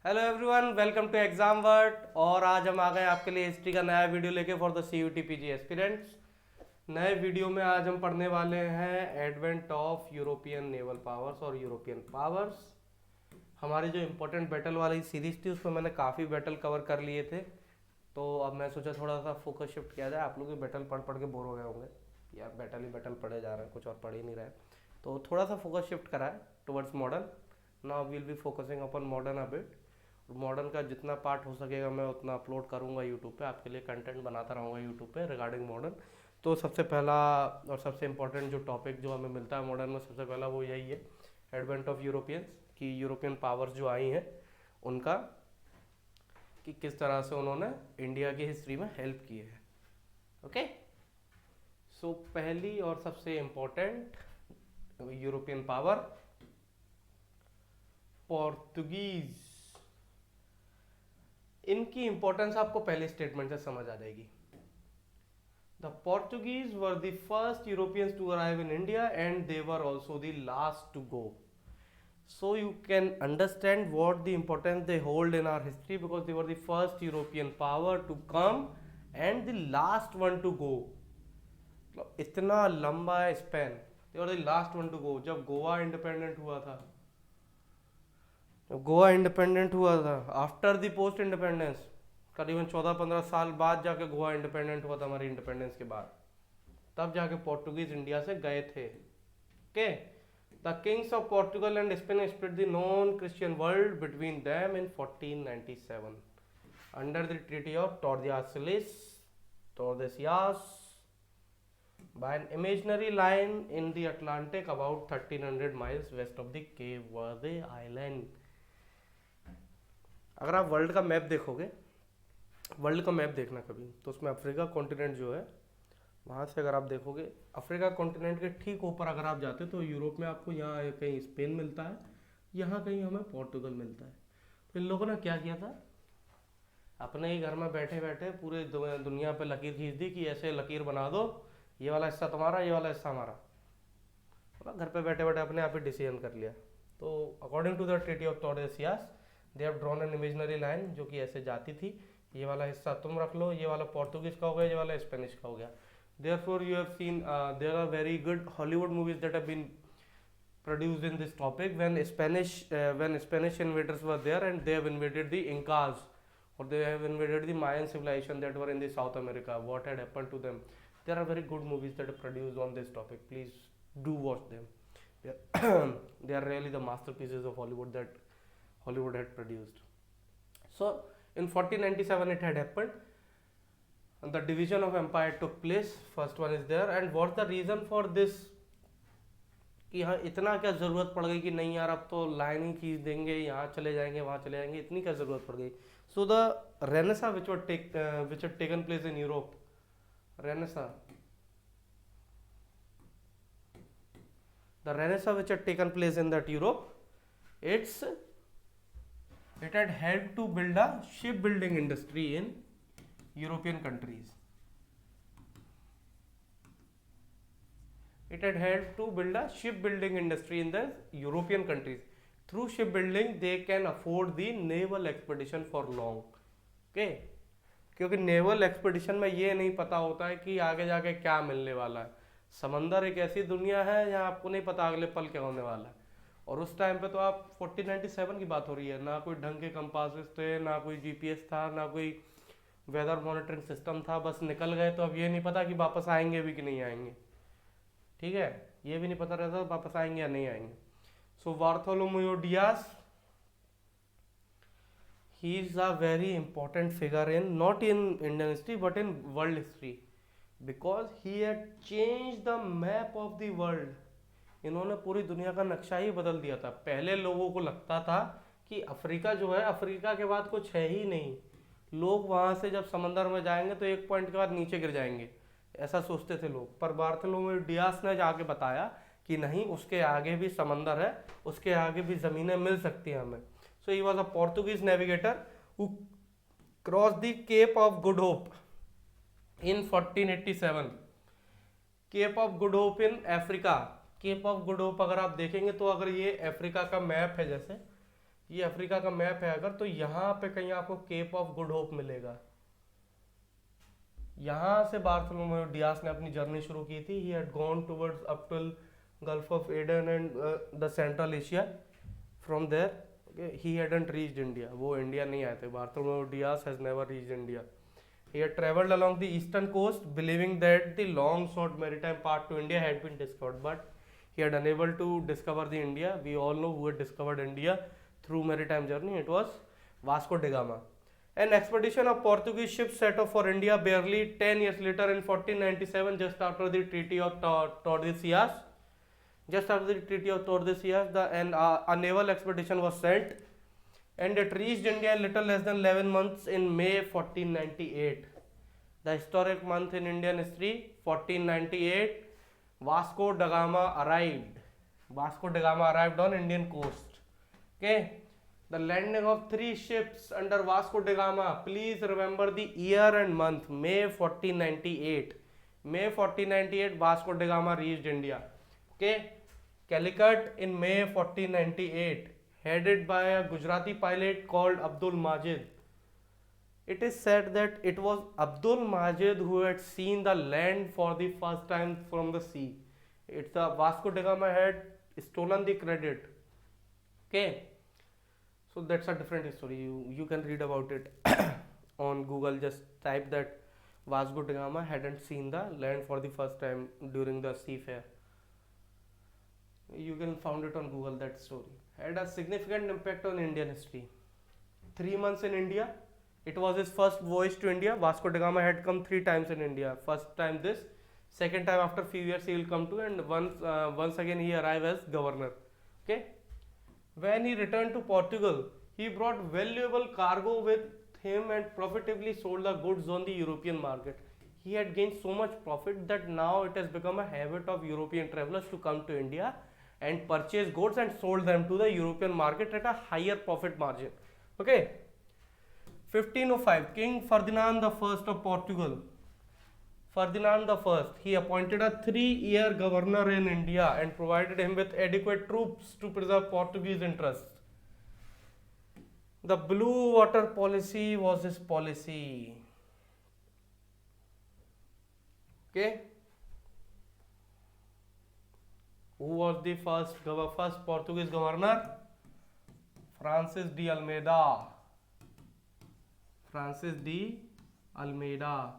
Hello everyone, welcome to exam word. और आज हम आ गए आपके लिए हिस्ट्री का नया वीडियो लेके for the CUT PG aspirants. नए वीडियो में आज हम पढ़ने वाले हैं advent of European naval powers और यूरोपियन पावर्स। हमारी जो इम्पोर्टेंट बैटल वाली सीरीज थी उसमें मैंने काफ़ी बैटल कवर कर लिए थे, तो अब मैं सोचा थोड़ा सा फोकस शिफ्ट किया जाए। आप लोग भी बैटल पढ़ पढ़ के बोर हो गए होंगे, यार बैटल ही बैटल पढ़े जा रहे हैं, कुछ और पढ़ ही नहीं रहे। तो थोड़ा सा फोकस शिफ्ट करा है towards modern. Now we'll be focusing upon modern a bit. Modern का जितना पार्ट हो सकेगा मैं उतना अपलोड करूंगा यूट्यूब पे, आपके लिए कंटेंट बनाता रहूँगा यूट्यूब पे रिगार्डिंग मॉडर्न। तो सबसे पहला और सबसे इम्पोर्टेंट जो टॉपिक जो हमें मिलता है मॉडर्न में, सबसे पहला वो यही है, एडवेंट ऑफ यूरोपियंस, कि यूरोपियन पावर्स जो आई हैं उनका, कि किस तरह से उन्होंने इंडिया की हिस्ट्री में हेल्प की है। ओके, सो पहली और सबसे इम्पोर्टेंट यूरोपियन पावर पोर्तुगीज। इनकी इंपॉर्टेंस आपको पहले स्टेटमेंट से समझ आ जाएगी। The Portuguese were the first Europeans to arrive in India and they were also the last to go. So you can understand what the importance they hold in our history, because they were the first European power to come and the last one to go. इतना लंबा span, they were the last one to go। जब Goa independent हुआ था, Goa independent हुआ था after the post independence, करीबन 14-15 साल बाद जाके गोवा इंडिपेंडेंट हुआ था हमारी इंडिपेंडेंस के बाद, तब जाके पोर्टुगीज इंडिया से गए थे। Okay, the kings of Portugal and Spain split the non Christian world between them in 1497 under the treaty of Tordesillas by an imaginary line in the Atlantic about 1300 miles west of the Cape Verde Island। अगर आप world का map देखोगे, world का map देखना कभी, तो उसमें Africa continent जो है, वहाँ से अगर आप देखोगे अफ्रीका कॉन्टिनेंट के ठीक ऊपर अगर आप जाते तो यूरोप में आपको यहाँ कहीं स्पेन मिलता है, यहाँ कहीं हमें पोर्टुगल मिलता है। तो इन लोगों ने क्या किया था, अपने ही घर में बैठे बैठे पूरे दुनिया पे लकीर खींच दी कि ऐसे लकीर बना दो, ये वाला हिस्सा तुम्हारा, ये वाला हिस्सा हमारा। मतलब घर पे बैठे बैठे अपने आप ही डिसीजन कर लिया। तो according to the treaty of Tordesillas they have drawn an imaginary line, जो कि ऐसे जाती थी, ये वाला हिस्सा तुम रख लो, ये वाला पोर्तुगीज का हो गया, ये वाला स्पेनिश का हो गया। Therefore you have seen there are very good Hollywood movies that have been produced in this topic when Spanish invaders were there and they have invaded the Incas, or they have invaded the Mayan civilization that were in the South America. What had happened to them? There are very good movies that are produced on this topic. Please do watch them. They are really the masterpieces of Hollywood that Hollywood had produced. So in 1497 it had happened, and the division of empire took place. First one is there, and what's the reason for this, कि हाँ इतना क्या ज़रूरत पड़ गई कि नहीं यार अब तो लाइन ही खींच देंगे, यहाँ चले जाएंगे वहाँ चले जाएंगे, इतनी क्या ज़रूरत पड़ गई। So the Renaissance which had taken place in Europe, Renaissance, the Renaissance which had taken place in that Europe, it had helped to build a shipbuilding industry in European countries. It had helped to build a shipbuilding industry in the European countries. Through shipbuilding, they can afford the naval expedition for long. Okay? क्योंकि naval expedition में ये नहीं पता होता है कि आगे जाके क्या मिलने वाला है। समंदर एक ऐसी दुनिया है जहाँ आपको नहीं पता अगले पल क्या होने वाला है। और उस टाइम पे तो आप 1497 की बात हो रही है, ना कोई ढंग के कंपासेस थे, ना कोई GPS था, ना कोई वेदर मॉनिटरिंग सिस्टम था, बस निकल गए तो अब ये नहीं पता कि वापस आएंगे भी कि नहीं आएंगे। ठीक है, ये भी नहीं पता रहता वापस आएंगे या नहीं आएंगे। सो बार्थोलोमेओ Diaz, he is a very important figure in, not in Indian history but in world history, because he had changed the map of the world। इन्होंने पूरी दुनिया का नक्शा ही बदल दिया था। पहले लोगों को लगता था कि अफ्रीका जो है, अफ्रीका के बाद कुछ है ही नहीं, लोग वहाँ से जब समंदर में जाएंगे तो एक पॉइंट के बाद नीचे गिर जाएंगे, ऐसा सोचते थे लोग। पर बार्थोलोमेओ डियास ने जाके बताया कि नहीं, उसके आगे भी समंदर है, उसके आगे भी ज़मीनें मिल सकती हैं हमें। So he was a Portuguese navigator who crossed the Cape of Good Hope in 1487। Cape of Good Hope in Africa। Cape of Good Hope अगर आप देखेंगे तो, अगर ये अफ्रीका का मैप है, जैसे ये अफ्रीका का मैप है अगर, तो यहाँ पे कहीं आपको केप ऑफ गुड होप मिलेगा। यहाँ से बार्थोलोमेव डियास ने अपनी जर्नी शुरू की थी। He had gone towards up till Gulf of Aden and the central Asia. From there he hadn't reached India, वो इंडिया नहीं आए थे। Bartholomew Dias has never reached India. He had traveled along the eastern coast, believing that the long sought maritime path to India had been discovered, but he had unable to discover the India. We all know who had discovered India through maritime journey. It was Vasco da Gama. An expedition of Portuguese ships set off for India barely 10 years later in 1497, just after the Treaty of Tordesillas. Just after the Treaty of Tordesillas, a naval expedition was sent, and it reached India in little less than 11 months in May 1498. The historic month in Indian history, 1498, Vasco da Gama arrived. Vasco da Gama arrived on Indian coast. Okay, the landing of 3 ships under Vasco da Gama. Please remember the year and month, May 1498. May 1498, Vasco da Gama reached India. Okay, Calicut in May 1498. Headed by a Gujarati pilot called Abdul Majid. It is said that it was Abdul Majid who had seen the land for the first time from the sea. It's the Vasco da Gama had stolen the credit. Okay, so that's a different story. You can read about it on Google. Just type that Vasco da Gama hadn't seen the land for the first time during the seafair. You can find it on Google, that story. Had a significant impact on Indian history. 3 months in India. It was his first voyage to India. Vasco da Gama had come 3 times in India. First time this, second time after few years he will come to, and once again he arrived as governor. Okay. When he returned to Portugal, he brought valuable cargo with him and profitably sold the goods on the European market. He had gained so much profit that now it has become a habit of European travelers to come to India and purchase goods and sold them to the European market at a higher profit margin. Okay. 1505, King Ferdinand I of Portugal. Ferdinand I, he appointed a 3-year governor in India and provided him with adequate troops to preserve Portuguese interests. The blue water policy was his policy. Okay. Who was the first Portuguese governor? Francis de Almeida. Francis de Almeida.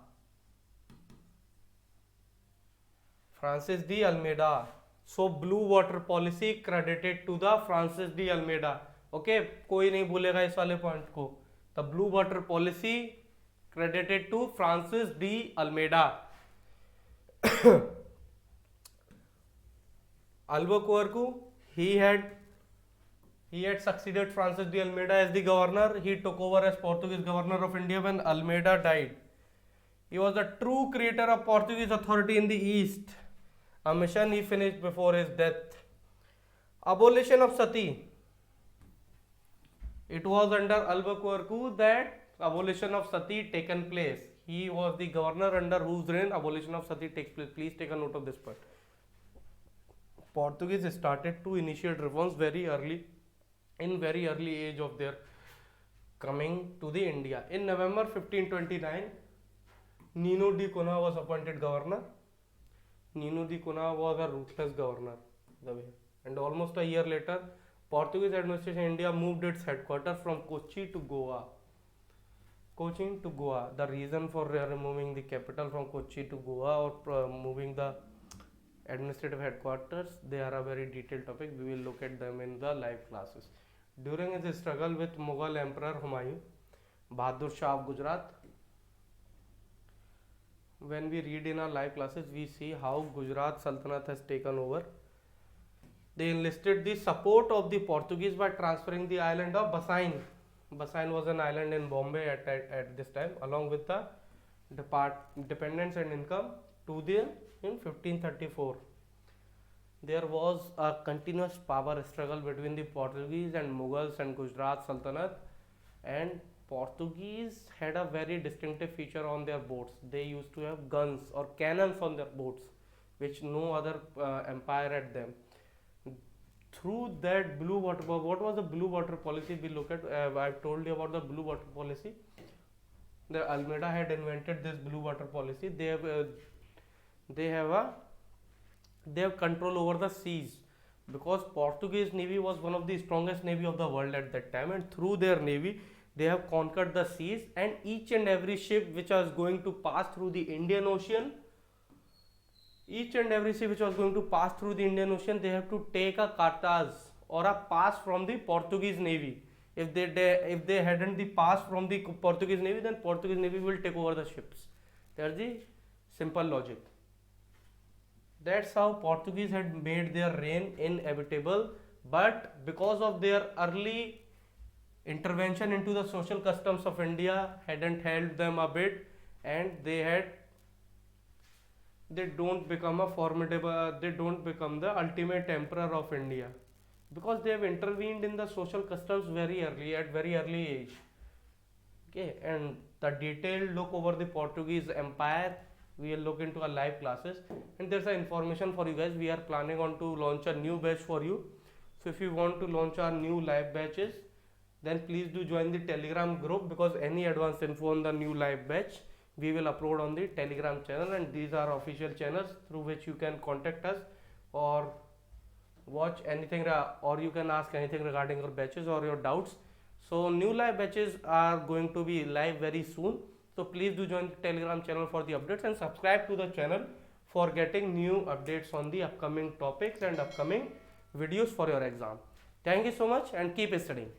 Francis de Almeida. So blue water policy credited to the Francis de Almeida. Okay, कोई नहीं भूलेगा इस वाले point को. The blue water policy credited to Francis de Almeida. Albuquerque, he had succeeded Francis de Almeida as the governor. He took over as Portuguese governor of India when Almeida died. He was the true creator of Portuguese authority in the East, a mission he finished before his death. Abolition of sati. It was under Albuquerque that abolition of sati taken place. He was the governor under whose reign abolition of sati takes place. Please take a note of this part. Portuguese started to initiate reforms very early age of their coming to the India. In November 1529, Nino de Cunha was appointed governor. Nino de Cunha was a ruthless governor, and almost a year later, Portuguese administration in India moved its headquarters from Kochi to Goa. The reason for removing the capital from Kochi to Goa or moving the administrative headquarters, they are a very detailed topic. We will look at them in the live classes. During his struggle with Mughal Emperor Humayun, Bahadur Shah of Gujarat, when we read in our live classes, we see how Gujarat Sultanate has taken over. They enlisted the support of the Portuguese by transferring the island of Basain. Basain was an island in Bombay at this time, along with the dependence and income to them in 1534. There was a continuous power struggle between the Portuguese and Mughals and Gujarat Sultanate, and Portuguese had a very distinctive feature on their boats. They used to have guns or cannons on their boats, which no other empire had them. through that blue water, what was the blue water policy we look at? I've told you about the blue water policy. The Almeida had invented this blue water policy. They have a they have control over the seas, because Portuguese navy was one of the strongest navy of the world at that time, and through their navy they have conquered the seas, and each and every ship which was going to pass through the Indian Ocean, each and every ship which was going to pass through the Indian Ocean, they have to take a cartas or a pass from the Portuguese navy. If they hadn't the pass from the Portuguese navy, then Portuguese navy will take over the ships. That's the simple logic. That's how Portuguese had made their reign inevitable. But because of their early intervention into the social customs of India hadn't helped them a bit, and they don't become a formidable, they don't become the ultimate emperor of India, because they have intervened in the social customs very early, at very early age. Okay, and the detailed look over the Portuguese empire we will look into our live classes. And there's an information for you guys, we are planning on to launch a new batch for you. So if you want to launch our new live batches, then please do join the Telegram group, because any advanced info on the new live batch we will upload on the Telegram channel, and these are official channels through which you can contact us or watch anything, or you can ask anything regarding your batches or your doubts. So new live batches are going to be live very soon, so please do join the Telegram channel for the updates, and subscribe to the channel for getting new updates on the upcoming topics and upcoming videos for your exam. Thank you so much, and keep studying.